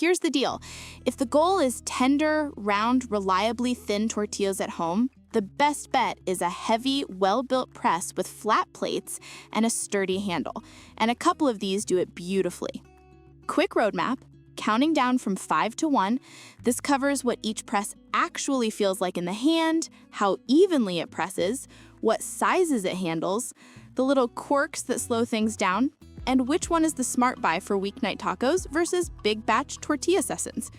Here's the deal. If the goal is tender, round, reliably thin tortillas at home, the best bet is a heavy, well-built press with flat plates and a sturdy handle, and a couple of these do it beautifully. Quick roadmap, counting down from 5 to 1, this covers what each press actually feels like in the hand, how evenly it presses, what sizes it handles, the little quirks that slow things down, and which one is the smart buy for weeknight tacos versus big batch tortilla sessions.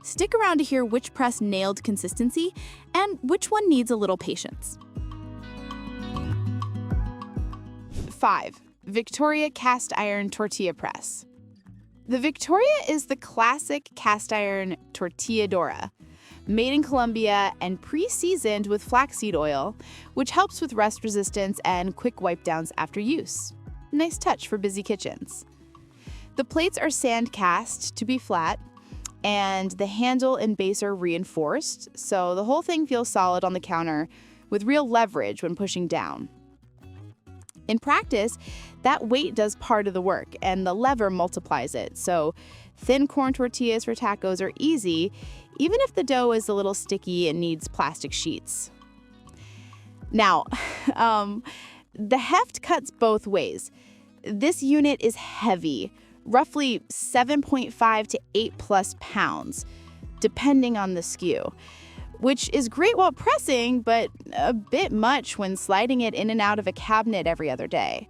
Stick around to hear which press nailed consistency and which one needs a little patience. 5. Victoria Cast Iron Tortilla Press. The Victoria is the classic cast iron tortilladora, made in Colombia and pre-seasoned with flaxseed oil, which helps with rust resistance and quick wipe downs after use. Nice touch for busy kitchens. The plates are sand cast to be flat, and the handle and base are reinforced, so the whole thing feels solid on the counter with real leverage when pushing down. In practice, that weight does part of the work, and the lever multiplies it, so thin corn tortillas for tacos are easy, even if the dough is a little sticky and needs plastic sheets. Now, the heft cuts both ways. This unit is heavy, roughly 7.5 to 8+ pounds, depending on the SKU, which is great while pressing, but a bit much when sliding it in and out of a cabinet every other day.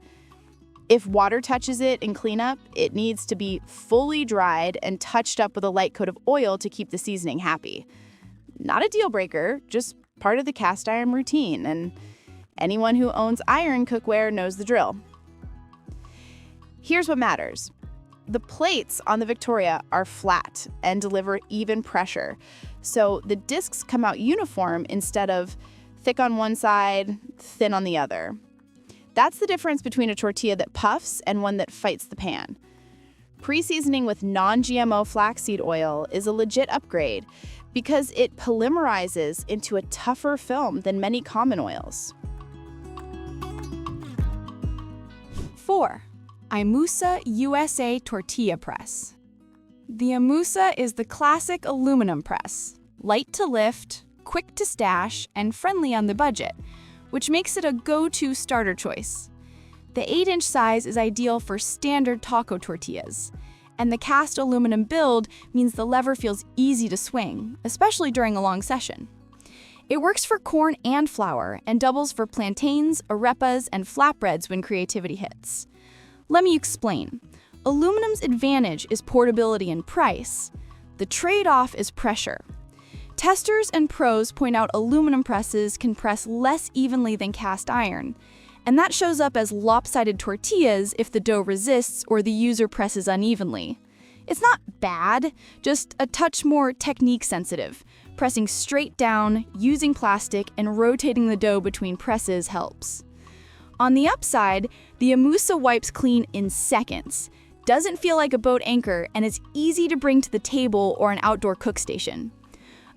If water touches it in cleanup, it needs to be fully dried and touched up with a light coat of oil to keep the seasoning happy. Not a deal breaker, just part of the cast iron routine, and anyone who owns iron cookware knows the drill. Here's what matters. The plates on the Victoria are flat and deliver even pressure, so the discs come out uniform instead of thick on one side, thin on the other. That's the difference between a tortilla that puffs and one that fights the pan. Pre-seasoning with non-GMO flaxseed oil is a legit upgrade because it polymerizes into a tougher film than many common oils. 4. Imusa USA Tortilla Press. The Imusa is the classic aluminum press, light to lift, quick to stash, and friendly on the budget, which makes it a go-to starter choice. The 8-inch size is ideal for standard taco tortillas, and the cast aluminum build means the lever feels easy to swing, especially during a long session. It works for corn and flour, and doubles for plantains, arepas, and flatbreads when creativity hits. Let me explain. Aluminum's advantage is portability and price. The trade-off is pressure. Testers and pros point out aluminum presses can press less evenly than cast iron, and that shows up as lopsided tortillas if the dough resists or the user presses unevenly. It's not bad, just a touch more technique-sensitive. Pressing straight down, using plastic, and rotating the dough between presses helps. On the upside, the Imusa wipes clean in seconds, doesn't feel like a boat anchor, and is easy to bring to the table or an outdoor cook station.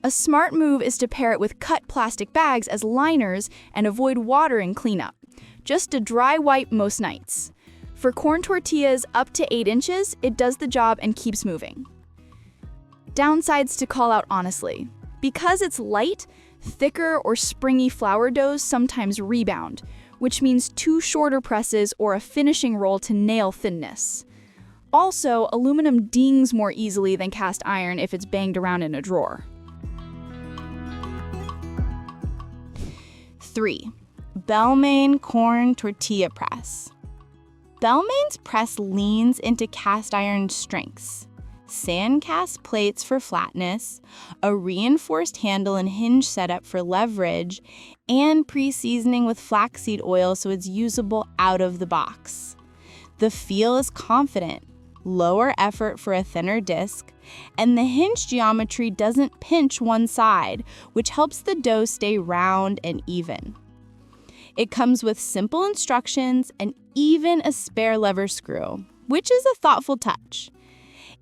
A smart move is to pair it with cut plastic bags as liners and avoid water in cleanup. Just a dry wipe most nights. For corn tortillas up to 8 inches, it does the job and keeps moving. Downsides to call out honestly. Because it's light, thicker or springy flour doughs sometimes rebound, which means 2 shorter presses or a finishing roll to nail thinness. Also, aluminum dings more easily than cast iron if it's banged around in a drawer. 3. Bellemain Corn Tortilla Press. Bellemain's press leans into cast iron strengths. Sand cast plates for flatness, a reinforced handle and hinge setup for leverage, and pre-seasoning with flaxseed oil so it's usable out of the box. The feel is confident, lower effort for a thinner disc, and the hinge geometry doesn't pinch one side, which helps the dough stay round and even. It comes with simple instructions and even a spare lever screw, which is a thoughtful touch.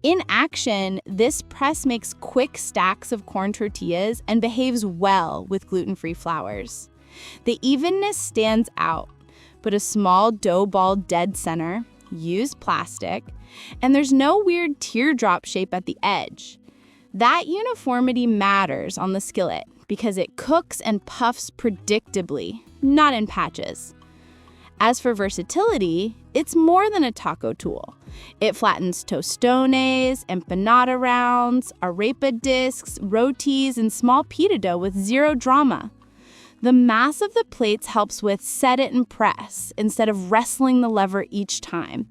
In action, this press makes quick stacks of corn tortillas and behaves well with gluten-free flours. The evenness stands out, but a small dough ball dead center, use plastic, and there's no weird teardrop shape at the edge. That uniformity matters on the skillet because it cooks and puffs predictably, not in patches. As for versatility, it's more than a taco tool. It flattens tostones, empanada rounds, arepa discs, rotis, and small pita dough with zero drama. The mass of the plates helps with set it and press instead of wrestling the lever each time.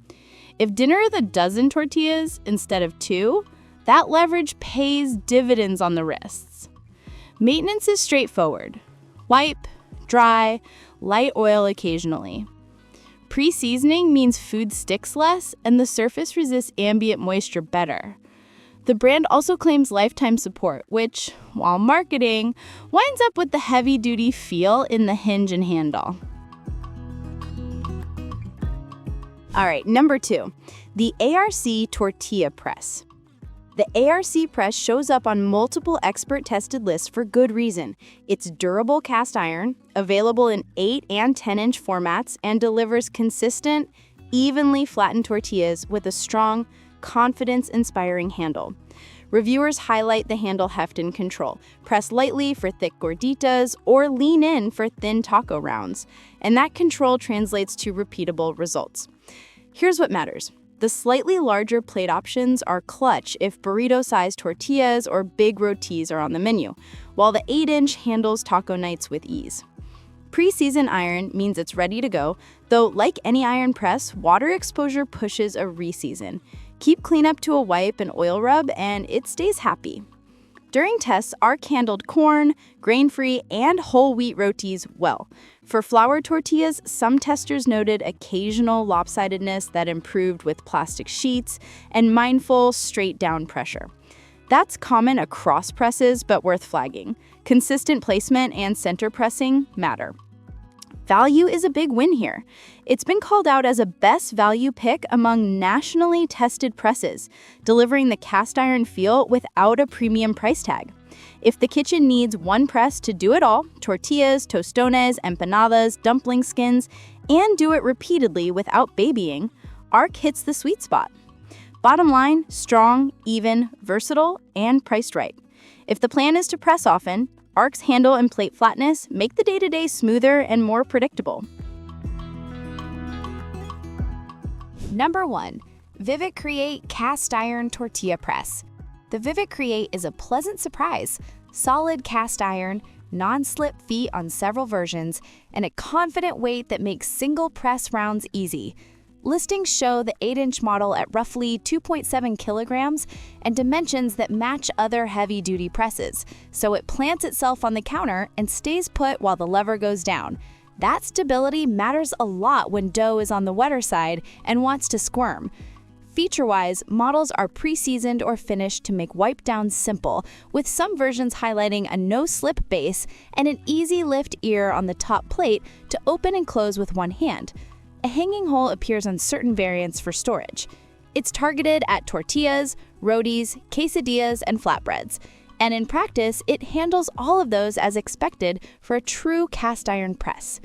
If dinner is a dozen tortillas instead of 2, that leverage pays dividends on the wrists. Maintenance is straightforward. Wipe, dry, light oil occasionally. Pre-seasoning means food sticks less and the surface resists ambient moisture better. The brand also claims lifetime support, which, while marketing, winds up with the heavy-duty feel in the hinge and handle. All right, number 2, the ARC Tortilla Press. The ARC press shows up on multiple expert-tested lists for good reason. It's durable cast iron, available in 8 and 10-inch formats, and delivers consistent, evenly flattened tortillas with a strong, confidence-inspiring handle. Reviewers highlight the handle heft and control. Press lightly for thick gorditas or lean in for thin taco rounds, and that control translates to repeatable results. Here's what matters. The slightly larger plate options are clutch if burrito-sized tortillas or big rotis are on the menu, while the 8-inch handles taco nights with ease. Pre-season iron means it's ready to go, though like any iron press, water exposure pushes a re-season. Keep cleanup to a wipe and oil rub, and it stays happy. During tests, ARC handled corn, grain-free, and whole wheat rotis well. For flour tortillas, some testers noted occasional lopsidedness that improved with plastic sheets and mindful straight-down pressure. That's common across presses, but worth flagging. Consistent placement and center pressing matter. Value is a big win here. It's been called out as a best value pick among nationally tested presses, delivering the cast iron feel without a premium price tag. If the kitchen needs one press to do it all, tortillas, tostones, empanadas, dumpling skins, and do it repeatedly without babying, ARC hits the sweet spot. Bottom line, strong, even, versatile, and priced right. If the plan is to press often, ARC's handle and plate flatness make the day-to-day smoother and more predictable. Number 1, Vivicreate Cast Iron Tortilla Press. The Vivicreate is a pleasant surprise. Solid cast iron, non-slip feet on several versions, and a confident weight that makes single press rounds easy. Listings show the 8-inch model at roughly 2.7 kilograms and dimensions that match other heavy-duty presses, so it plants itself on the counter and stays put while the lever goes down. That stability matters a lot when dough is on the wetter side and wants to squirm. Feature-wise, models are pre-seasoned or finished to make wipe down simple, with some versions highlighting a no-slip base and an easy lift ear on the top plate to open and close with one hand. A hanging hole appears on certain variants for storage. It's targeted at tortillas, rotis, quesadillas, and flatbreads. And in practice, it handles all of those as expected for a true cast iron press.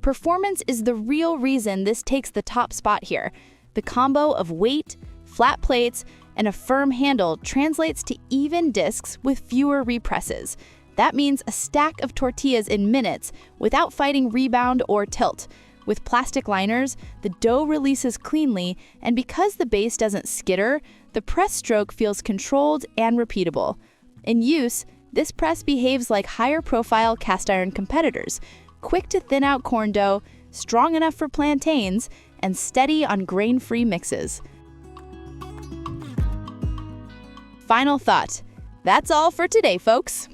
Performance is the real reason this takes the top spot here. The combo of weight, flat plates, and a firm handle translates to even discs with fewer represses. That means a stack of tortillas in minutes without fighting rebound or tilt. With plastic liners, the dough releases cleanly, and because the base doesn't skitter, the press stroke feels controlled and repeatable. In use, this press behaves like higher-profile cast iron competitors, quick to thin out corn dough, strong enough for plantains, and steady on grain-free mixes. Final thought. That's all for today, folks.